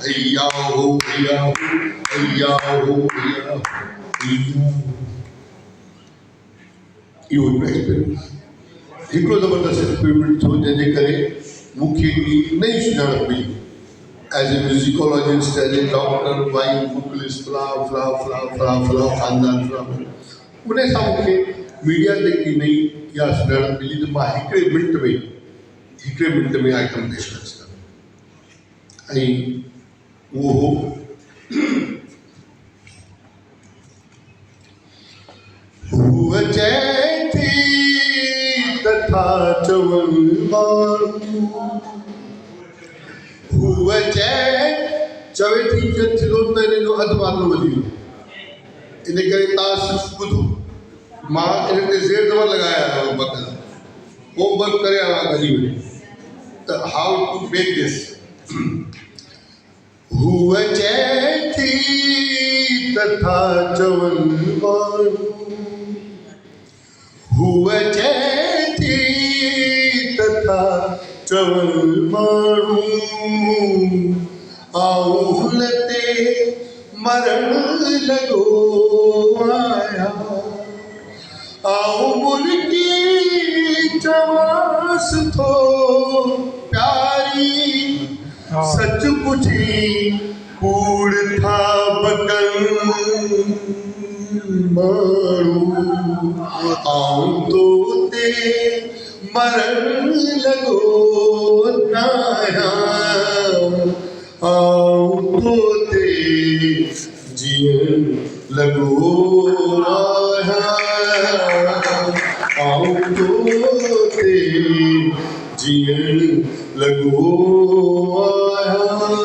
अय्या हो अय्या हो अय्या हो अय्या हो इहो एक्सपीरियंस हिकिड़ो ज़बरदस्त एक्सपीरिमेंट थियो जंहिंजे करे मूंखे हिकिड़ी नई सुञाणप मिली as a म्यूजिकोलॉजिस्ट as a doctor wife vocalist फला ख़ानदान फला उन सां मूंखे मीडिया ते हिकिड़ी नई इहा सुञाणप मिली त मां हिकिड़े मिंट में आइटम पेश करे सघां ऐं उहो हो हूअ चए थी तथा चवनि माण्हू हूअ चवे थी त थींदो त हिन जो अधु वाधो वधी वियो इन करे तव्हां सिर्फ़ु ॿुधो मां इन ते ज़ेर ज़बर लॻाया आहियां बक़ाइदा होमवर्क करे आहियां गॾी वञी त हाउ टू मेक दिस हूअ चए थी तथा चवनि माण्हू हूअ चए थी तथा चवनि माण्हू आऊं हुन ते मरण लॻो आहियां आऊं मुर्गी चवांसि थो प्यारी सच पुछी कूड़ था बकनि माण्हू आऊं तो ते मरण लॻो आहियां आऊं तो ते जीअण लॻो आहियां आऊं तो ते जीअण लॻो आहियां